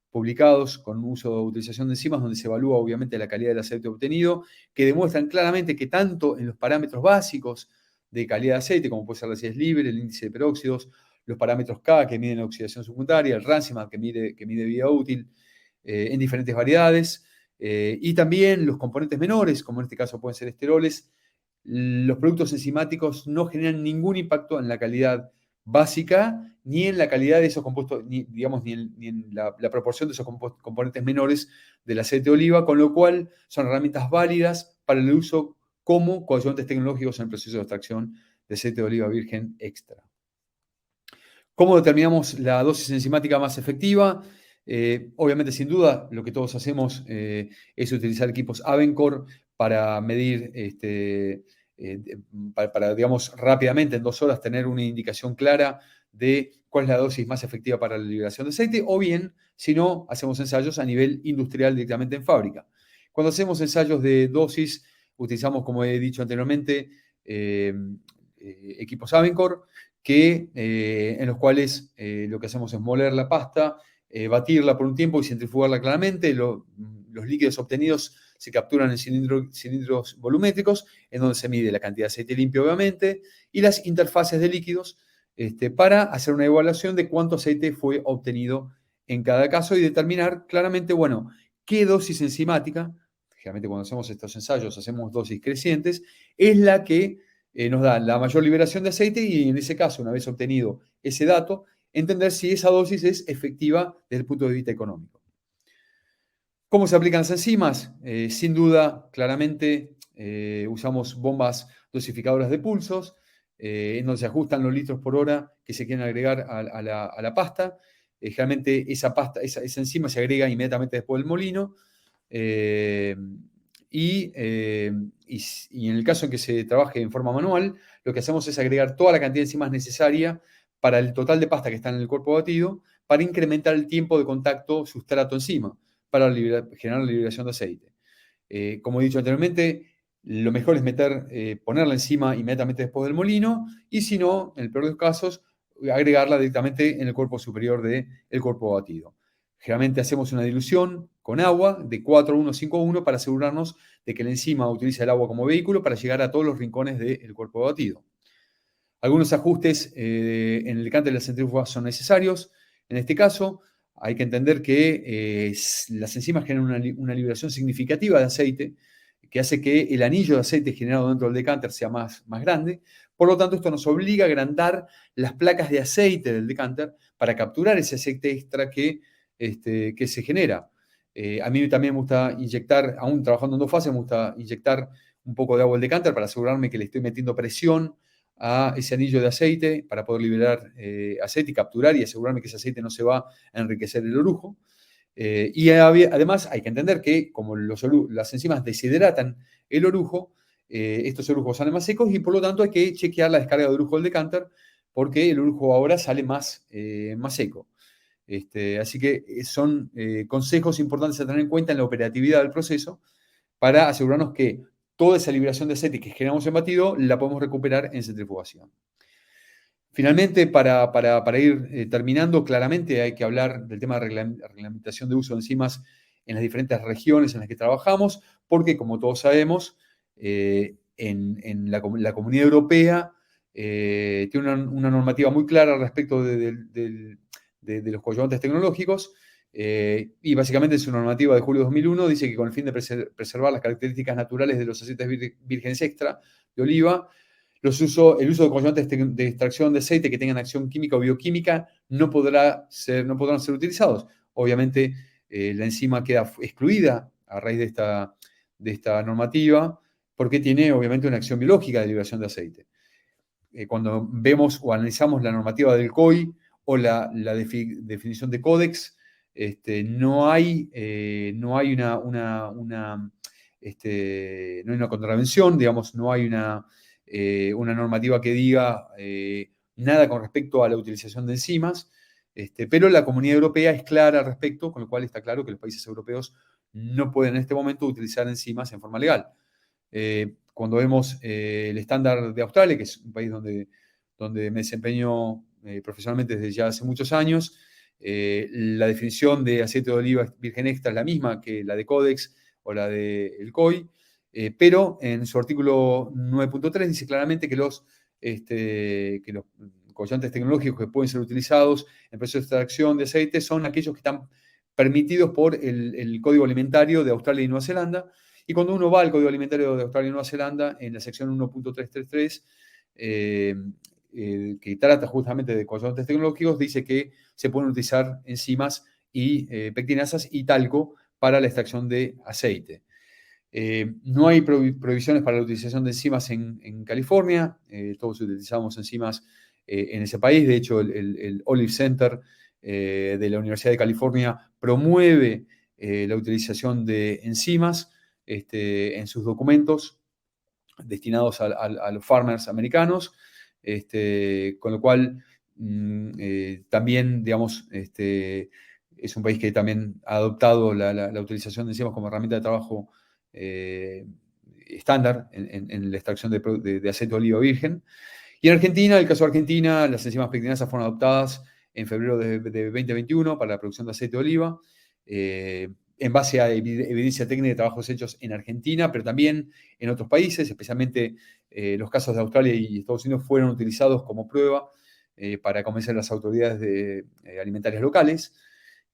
publicados con uso de utilización de enzimas donde se evalúa, obviamente, la calidad del aceite obtenido, que demuestran claramente que tanto en los parámetros básicos de calidad de aceite, como puede ser la acidez libre, el índice de peróxidos, los parámetros K, que miden la oxidación secundaria, el Rancimat, que mide vida útil, en diferentes variedades, y también los componentes menores, como en este caso pueden ser esteroles. Los productos enzimáticos no generan ningún impacto en la calidad básica, ni en la calidad de esos compuestos, ni en la proporción de esos componentes menores del aceite de oliva, con lo cual son herramientas válidas para el uso como coadyuvantes tecnológicos en el proceso de extracción de aceite de oliva virgen extra. ¿Cómo determinamos la dosis enzimática más efectiva? Obviamente, sin duda, lo que todos hacemos es utilizar equipos Avencor para medir, para, digamos, rápidamente, en 2 horas, tener una indicación clara de cuál es la dosis más efectiva para la liberación de aceite, o bien, si no, hacemos ensayos a nivel industrial directamente en fábrica. Cuando hacemos ensayos de dosis, utilizamos, como he dicho anteriormente, equipos Avencor, en los cuales lo que hacemos es moler la pasta, batirla por un tiempo y centrifugarla claramente. Los líquidos obtenidos se capturan en cilindros volumétricos, en donde se mide la cantidad de aceite limpio, obviamente, y las interfaces de líquidos para hacer una evaluación de cuánto aceite fue obtenido en cada caso y determinar claramente, bueno, qué dosis enzimática, generalmente cuando hacemos estos ensayos hacemos dosis crecientes, es la que nos da la mayor liberación de aceite y en ese caso, una vez obtenido ese dato, entender si esa dosis es efectiva desde el punto de vista económico. ¿Cómo se aplican las enzimas? Sin duda, claramente usamos bombas dosificadoras de pulsos, en donde se ajustan los litros por hora que se quieren agregar a la pasta. Generalmente esa enzima se agrega inmediatamente después del molino. Y en el caso en que se trabaje en forma manual, lo que hacemos es agregar toda la cantidad de enzimas necesaria para el total de pasta que está en el cuerpo batido para incrementar el tiempo de contacto sustrato-enzima para generar la liberación de aceite. Como he dicho anteriormente, lo mejor es poner la enzima inmediatamente después del molino y si no, en el peor de los casos, agregarla directamente en el cuerpo superior del cuerpo batido. Generalmente hacemos una dilución con agua de 4:1:5:1 para asegurarnos de que la enzima utiliza el agua como vehículo para llegar a todos los rincones del cuerpo batido. Algunos ajustes en el decante de la centrífuga son necesarios. En este caso, hay que entender que las enzimas generan una liberación significativa de aceite que hace que el anillo de aceite generado dentro del decanter sea más grande. Por lo tanto, esto nos obliga a agrandar las placas de aceite del decanter para capturar ese aceite extra que se genera. A mí también me gusta inyectar, aún trabajando en 2 fases, me gusta inyectar un poco de agua al decanter para asegurarme que le estoy metiendo presión a ese anillo de aceite para poder liberar aceite y capturar y asegurarme que ese aceite no se va a enriquecer el orujo. Y además hay que entender que como las enzimas deshidratan el orujo, estos orujos salen más secos y por lo tanto hay que chequear la descarga de orujo del decanter porque el orujo ahora sale más seco. Así que son consejos importantes a tener en cuenta en la operatividad del proceso para asegurarnos que toda esa liberación de aceite que generamos en batido la podemos recuperar en centrifugación. Finalmente, para ir terminando, claramente hay que hablar del tema de reglamentación de uso de enzimas en las diferentes regiones en las que trabajamos, porque como todos sabemos, en la Comunidad Europea tiene una normativa muy clara respecto de los coadyuvantes tecnológicos, y básicamente en su normativa de julio de 2001 dice que con el fin de preservar las características naturales de los aceites vírgenes extra de oliva, el uso de coadyuvantes de extracción de aceite que tengan acción química o bioquímica no podrán ser utilizados. Obviamente, la enzima queda excluida a raíz de esta normativa porque tiene obviamente una acción biológica de liberación de aceite. Cuando vemos o analizamos la normativa del COI o la definición de Codex, no hay una contravención, digamos, no hay una normativa que diga nada con respecto a la utilización de enzimas, pero la Comunidad Europea es clara al respecto, con lo cual está claro que los países europeos no pueden en este momento utilizar enzimas en forma legal. Cuando vemos el estándar de Australia, que es un país donde me desempeño profesionalmente desde ya hace muchos años, la definición de aceite de oliva virgen extra es la misma que la de Codex o la del COI, pero en su artículo 9.3 dice claramente que los coadyuvantes tecnológicos que pueden ser utilizados en procesos de extracción de aceite son aquellos que están permitidos por el Código Alimentario de Australia y Nueva Zelanda. Y cuando uno va al Código Alimentario de Australia y Nueva Zelanda, en la sección 1.333, que trata justamente de coadyuvantes tecnológicos, dice que se pueden utilizar enzimas y pectinasas y talco para la extracción de aceite. No hay prohibiciones para la utilización de enzimas en California. Todos utilizamos enzimas en ese país. De hecho, el Olive Center de la Universidad de California promueve la utilización de enzimas en sus documentos destinados a los farmers americanos, con lo cual también, digamos, es un país que también ha adoptado la utilización de enzimas como herramienta de trabajo estándar en la extracción de aceite de oliva virgen. Y en Argentina, en el caso de Argentina, las enzimas pectinasas fueron adoptadas en febrero de 2021 para la producción de aceite de oliva. en base a evidencia técnica de trabajos hechos en Argentina, pero también en otros países, especialmente los casos de Australia y Estados Unidos fueron utilizados como prueba para convencer a las autoridades alimentarias locales.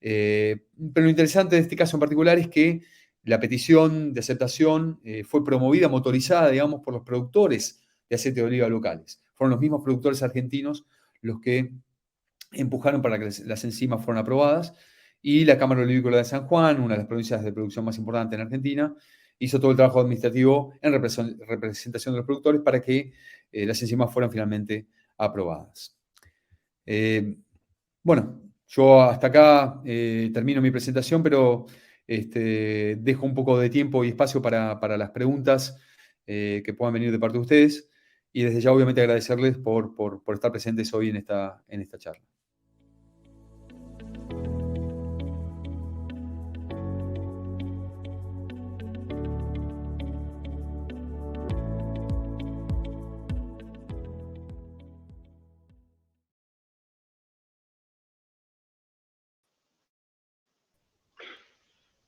Pero lo interesante de este caso en particular es que la petición de aceptación fue promovida, motorizada, digamos, por los productores de aceite de oliva locales. Fueron los mismos productores argentinos los que empujaron para que las enzimas fueran aprobadas, y la Cámara Olivícola de San Juan, una de las provincias de producción más importantes en Argentina, hizo todo el trabajo administrativo en representación de los productores para que las enzimas fueran finalmente aprobadas. Bueno, yo hasta acá termino mi presentación, pero dejo un poco de tiempo y espacio para las preguntas que puedan venir de parte de ustedes. Y desde ya, obviamente, agradecerles por estar presentes hoy en esta charla.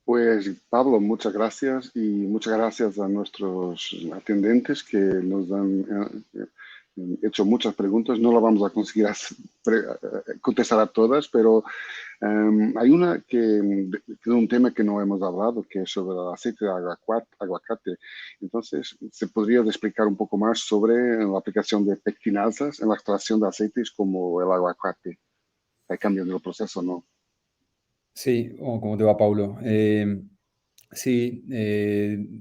Pues Pablo, muchas gracias y muchas gracias a nuestros atendentes que nos han hecho muchas preguntas. No lo vamos a conseguir contestar a todas, pero hay una que es un tema que no hemos hablado, que es sobre el aceite de aguacate. Entonces, ¿se podría explicar un poco más sobre la aplicación de pectinasas en la extracción de aceites como el aguacate? ¿Hay cambios en el proceso o no? Sí, ¿cómo te va, Paulo? Sí,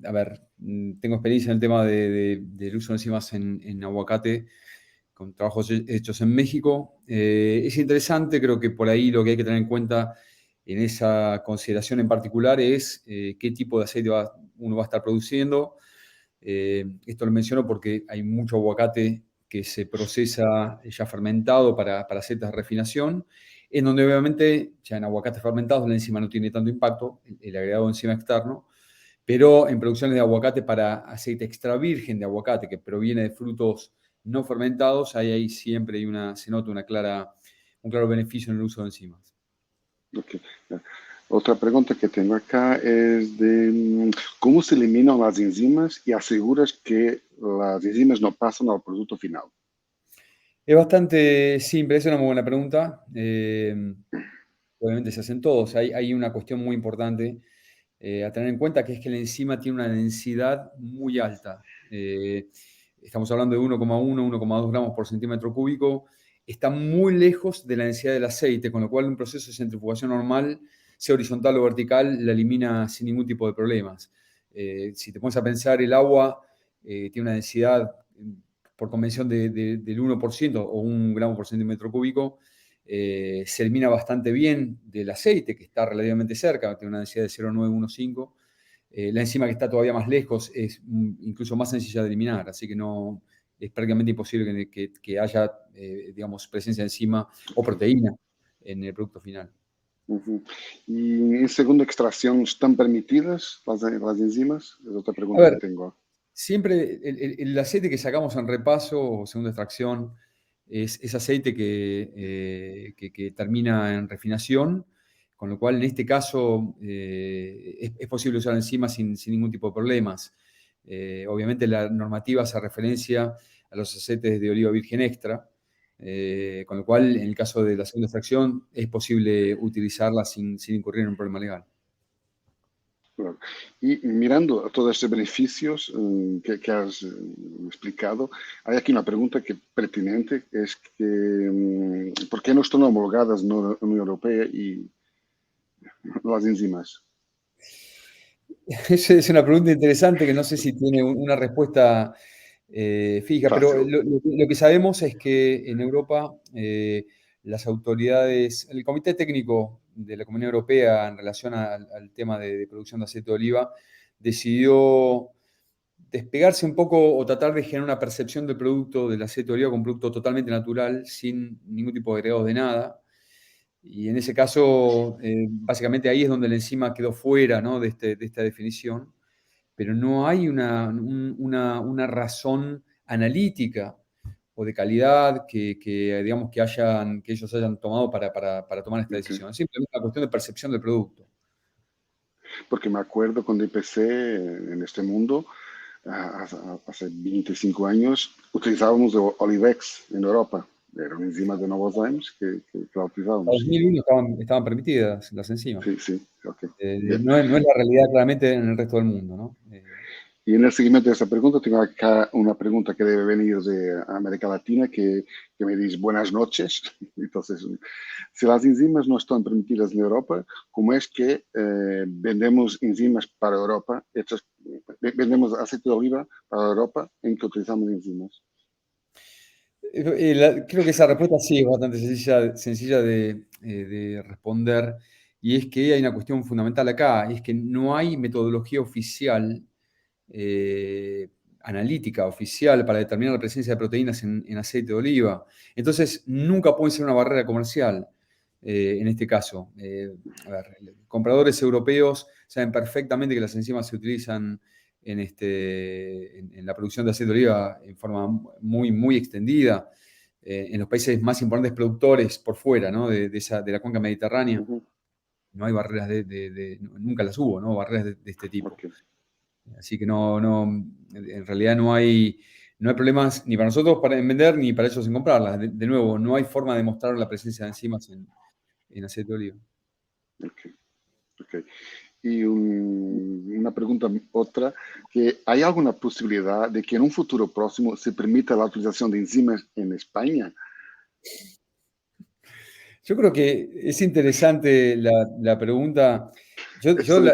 a ver, tengo experiencia en el tema del uso de enzimas en aguacate con trabajos hechos en México. Es interesante, creo que por ahí lo que hay que tener en cuenta en esa consideración en particular es qué tipo de aceite uno va a estar produciendo. Esto lo menciono porque hay mucho aguacate que se procesa ya fermentado para aceites de refinación, en donde obviamente ya en aguacates fermentados la enzima no tiene tanto impacto, el agregado de enzima externo, pero en producciones de aguacate para aceite extra virgen de aguacate que proviene de frutos no fermentados, ahí siempre se nota un claro beneficio en el uso de enzimas. Okay. Otra pregunta que tengo acá es de cómo se eliminan las enzimas y aseguras que las enzimas no pasan al producto final. Es bastante simple, es una muy buena pregunta. Obviamente se hacen todos. Hay una cuestión muy importante a tener en cuenta, que es que la enzima tiene una densidad muy alta. Estamos hablando de 1,1, 1,2 gramos por centímetro cúbico. Está muy lejos de la densidad del aceite, con lo cual un proceso de centrifugación normal, sea horizontal o vertical, la elimina sin ningún tipo de problemas. Si te pones a pensar, el agua tiene una densidad por convención del 1% o 1 gramo por centímetro cúbico. Se elimina bastante bien del aceite, que está relativamente cerca, tiene una densidad de 0,915. La enzima que está todavía más lejos es incluso más sencilla de eliminar, así que no es prácticamente imposible que haya, digamos, presencia de enzima o proteína en el producto final. Y en segunda extracción, ¿están permitidas las enzimas? Es otra A pregunta que ver, tengo. siempre el aceite que sacamos en repaso o segunda extracción es aceite que termina en refinación, con lo cual en este caso es posible usar enzimas sin ningún tipo de problemas. Obviamente la normativa hace referencia a los aceites de oliva virgen extra, con lo cual en el caso de la segunda extracción es posible utilizarla sin incurrir en un problema legal. Claro. Y mirando todos estos beneficios que has explicado, hay aquí una pregunta que pertinente, es que ¿por qué no están homologadas en la Unión Europea y las enzimas? Es una pregunta interesante que no sé si tiene una respuesta fija, pero Fácil. lo que sabemos es que en Europa las autoridades, el Comité Técnico de la Comunidad Europea en relación al tema de producción de aceite de oliva, decidió despegarse un poco o tratar de generar una percepción del producto del aceite de oliva como un producto totalmente natural, sin ningún tipo de agregados de nada. Y en ese caso, básicamente ahí es donde la enzima quedó fuera, ¿no?, de esta definición, pero no hay una razón analítica o de calidad digamos, que ellos hayan tomado para tomar esta Okay. decisión. Es simplemente una cuestión de percepción del producto. Porque me acuerdo cuando empecé en este mundo, hace 25 años, utilizábamos el Olivex en Europa. Era una enzima de Novozymes que la Hasta utilizábamos. 2001 estaban permitidas las enzimas. Sí, sí, ok. Bien. No es la realidad claramente en el resto del mundo, ¿no? Y en el seguimiento de esta pregunta, tengo acá una pregunta que debe venir de América Latina que me dice buenas noches. Entonces, si las enzimas no están permitidas en Europa, ¿cómo es que vendemos enzimas para Europa? Vendemos aceite de oliva para Europa en que utilizamos enzimas. Creo que esa respuesta sí es bastante sencilla de responder, y es que hay una cuestión fundamental acá, y es que no hay metodología oficial, analítica oficial, para determinar la presencia de proteínas en aceite de oliva. Entonces, nunca puede ser una barrera comercial, en este caso. A ver, compradores europeos saben perfectamente que las enzimas se utilizan en la producción de aceite de oliva en forma muy, muy extendida, en los países más importantes productores por fuera, ¿no? de la cuenca mediterránea. No hay barreras nunca las hubo, ¿no? Barreras de este tipo. Okay. Así que en realidad no hay problemas ni para nosotros en vender ni para ellos en comprarlas. De nuevo, no hay forma de mostrar la presencia de enzimas en aceite de oliva. Okay. Okay. Y una pregunta otra, que ¿hay alguna posibilidad de que en un futuro próximo se permita la utilización de enzimas en España? Yo creo que es interesante la pregunta. Yo Estoy,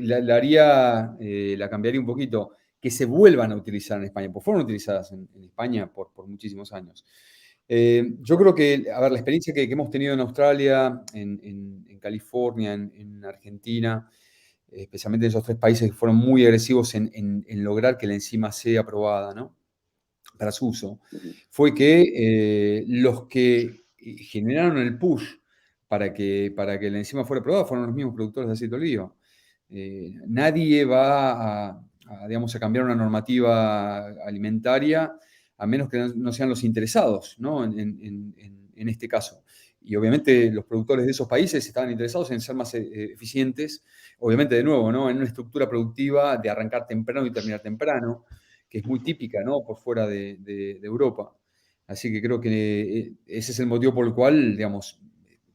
la haría, la cambiaría un poquito, que se vuelvan a utilizar en España, porque fueron utilizadas en España por muchísimos años. Yo creo que, a ver, la experiencia que hemos tenido en Australia, en California, en Argentina, especialmente en esos tres países que fueron muy agresivos en lograr que la enzima sea aprobada, ¿no? Para su uso, fue que los que generaron el push para que la enzima fuera aprobada fueron los mismos productores de aceite de oliva. Nadie va digamos, a cambiar una normativa alimentaria a menos que no sean los interesados, ¿no? En este caso. Y obviamente los productores de esos países estaban interesados en ser más eficientes, obviamente de nuevo, ¿no? En una estructura productiva de arrancar temprano y terminar temprano, que es muy típica, ¿no? Por fuera de Europa. Así que creo que ese es el motivo por el cual, digamos,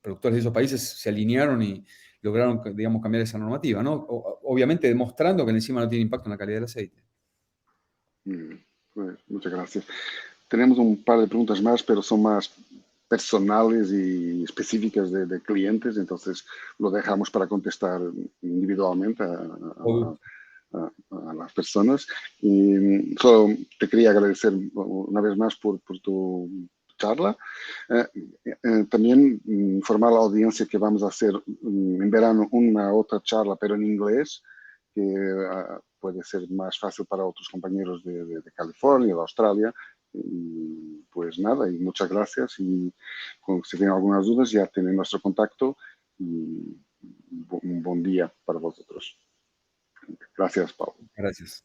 productores de esos países se alinearon y lograron, digamos, cambiar esa normativa, ¿no? Obviamente demostrando que la enzima no tiene impacto en la calidad del aceite. Pues, muchas gracias. Tenemos un par de preguntas más, pero son más personales y específicas de clientes, entonces lo dejamos para contestar individualmente a las personas. Y solo te quería agradecer una vez más por tu charla. También informar a la audiencia que vamos a hacer en verano una otra charla, pero en inglés, que puede ser más fácil para otros compañeros de California, de Australia. Y pues nada, y muchas gracias. Y si tienen algunas dudas, ya tienen nuestro contacto. Y un buen día para vosotros. Gracias, Pablo. Gracias.